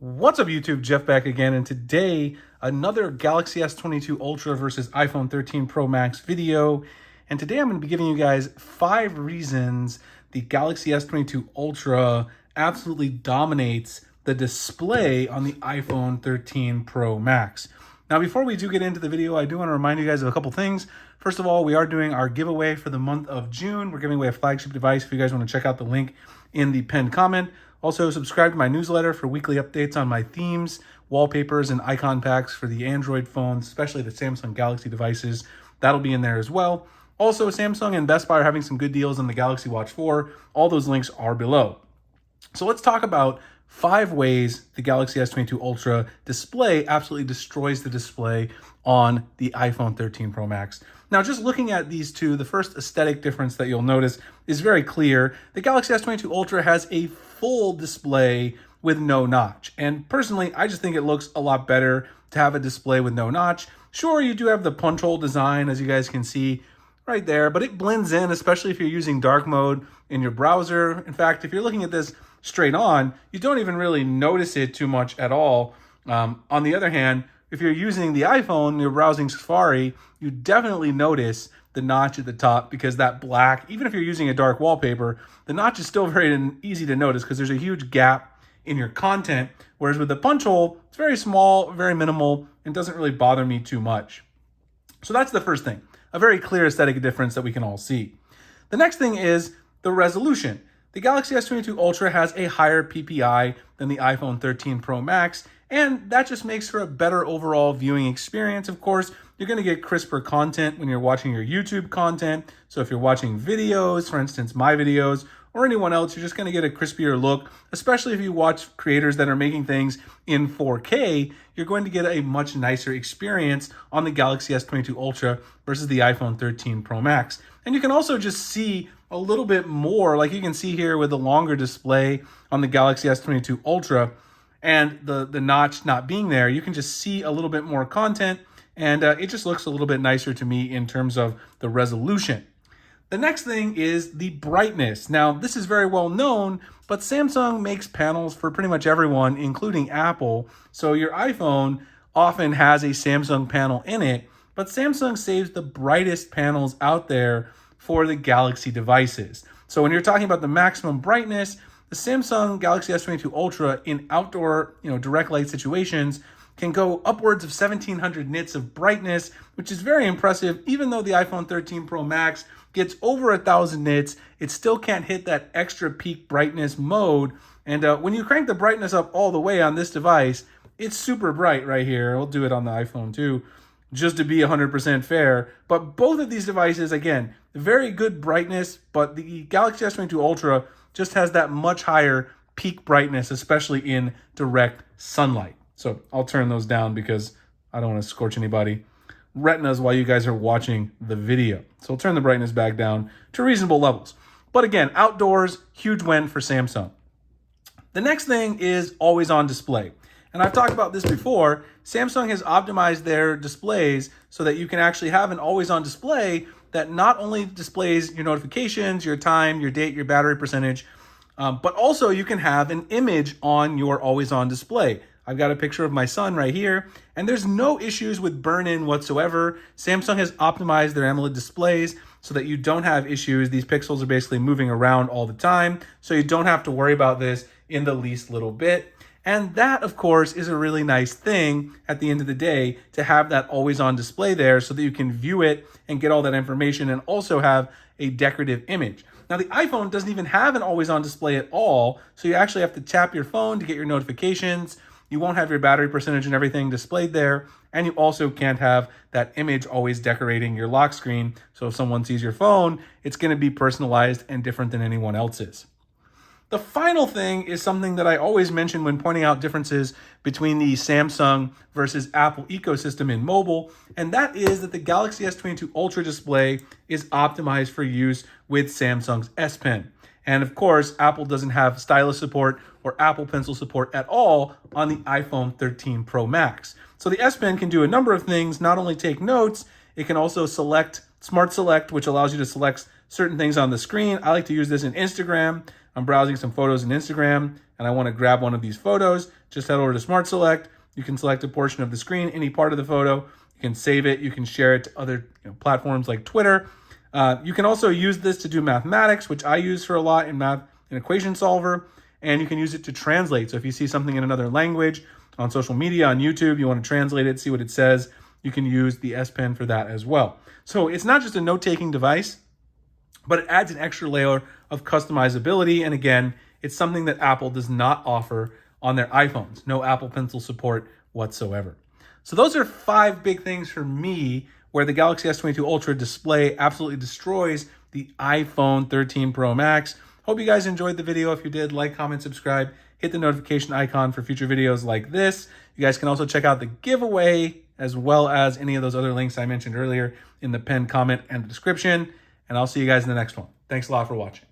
What's up YouTube, Jeff back again, and today another Galaxy S22 Ultra versus iPhone 13 Pro Max video. And today I'm going to be giving you guys 5 reasons the Galaxy S22 Ultra absolutely dominates the display on the iPhone 13 Pro Max. Now before we do get into the video, I do want to remind you guys of a couple things. First of all, we are doing our giveaway for the month of June. We're giving away a flagship device if you guys want to check out the link in the pinned comment. Also, subscribe to my newsletter for weekly updates on my themes, wallpapers, and icon packs for the Android phones, especially the Samsung Galaxy devices. That'll be in there as well. Also, Samsung and Best Buy are having some good deals on the Galaxy Watch 4. All those links are below. So let's talk about 5 ways the Galaxy S22 Ultra display absolutely destroys the display on the iPhone 13 Pro Max. Now, just looking at these two, the first aesthetic difference that you'll notice is very clear. The Galaxy S22 Ultra has a full display with no notch. And personally, I just think it looks a lot better to have a display with no notch. Sure, you do have the punch hole design, as you guys can see right there, but it blends in, especially if you're using dark mode in your browser. In fact, if you're looking at this straight on, you don't even really notice it too much at all. On the other hand, if you're using the iPhone, you're browsing Safari, you definitely notice the notch at the top because that black, even if you're using a dark wallpaper, the notch is still very easy to notice because there's a huge gap in your content. Whereas with the punch hole, it's very small, very minimal, and doesn't really bother me too much. So that's the first thing, a very clear aesthetic difference that we can all see. The next thing is the resolution. The Galaxy S22 Ultra has a higher PPI than the iPhone 13 Pro Max, and that just makes for a better overall viewing experience. Of course, you're going to get crisper content when you're watching your YouTube content. So if you're watching videos, for instance, my videos, or anyone else, you're just going to get a crispier look, especially if you watch creators that are making things in 4K, you're going to get a much nicer experience on the Galaxy S22 Ultra versus the iPhone 13 Pro Max. And you can also just see a little bit more, like you can see here with the longer display on the Galaxy S22 Ultra and the notch not being there, you can just see a little bit more content, and it just looks a little bit nicer to me in terms of the resolution. The next thing is the brightness. Now, this is very well known, but Samsung makes panels for pretty much everyone, including Apple. So your iPhone often has a Samsung panel in it, but Samsung saves the brightest panels out there for the Galaxy devices. So when you're talking about the maximum brightness, the Samsung Galaxy S22 Ultra in outdoor, direct light situations can go upwards of 1700 nits of brightness, which is very impressive. Even though the iPhone 13 Pro Max gets over 1000 nits, it still can't hit that extra peak brightness mode. And when you crank the brightness up all the way on this device, it's super bright right here. I'll do it on the iPhone too, just to be 100% fair. But both of these devices, again, very good brightness, but the Galaxy S22 Ultra just has that much higher peak brightness, especially in direct sunlight. So I'll turn those down because I don't want to scorch anybody retinas while you guys are watching the video. So I'll turn the brightness back down to reasonable levels. But again, outdoors, huge win for Samsung. The next thing is always on display. And I've talked about this before. Samsung has optimized their displays so that you can actually have an always on display that not only displays your notifications, your time, your date, your battery percentage, but also you can have an image on your always on display. I've got a picture of my son right here, and there's no issues with burn-in whatsoever. Samsung has optimized their AMOLED displays so that you don't have issues. These pixels are basically moving around all the time, so you don't have to worry about this in the least little bit. And that, of course, is a really nice thing at the end of the day to have that always on display there so that you can view it and get all that information and also have a decorative image. Now, the iPhone doesn't even have an always on display at all, so you actually have to tap your phone to get your notifications. You won't have your battery percentage and everything displayed there, and you also can't have that image always decorating your lock screen. So if someone sees your phone, it's going to be personalized and different than anyone else's. The final thing is something that I always mention when pointing out differences between the Samsung versus Apple ecosystem in mobile, and that is that the Galaxy S22 Ultra display is optimized for use with Samsung's S Pen. And of course, Apple doesn't have stylus support or Apple Pencil support at all on the iPhone 13 Pro Max. So the S Pen can do a number of things, not only take notes, it can also select Smart Select, which allows you to select certain things on the screen. I like to use this in Instagram. I'm browsing some photos in Instagram and I want to grab one of these photos, just head over to Smart Select. You can select a portion of the screen, any part of the photo. You can save it. You can share it to other platforms like Twitter. You can also use this to do mathematics, which I use for a lot in math, an equation solver, and you can use it to translate. So if you see something in another language on social media, on YouTube, you want to translate it, see what it says, you can use the S Pen for that as well. So it's not just a note-taking device, but it adds an extra layer of customizability. And again, it's something that Apple does not offer on their iPhones. No Apple Pencil support whatsoever. So those are 5 big things for me where the Galaxy S22 Ultra display absolutely destroys the iPhone 13 Pro Max. Hope you guys enjoyed the video. If you did, like, comment, subscribe, hit the notification icon for future videos like this. You guys can also check out the giveaway as well as any of those other links I mentioned earlier in the pinned comment and the description. And I'll see you guys in the next one. Thanks a lot for watching.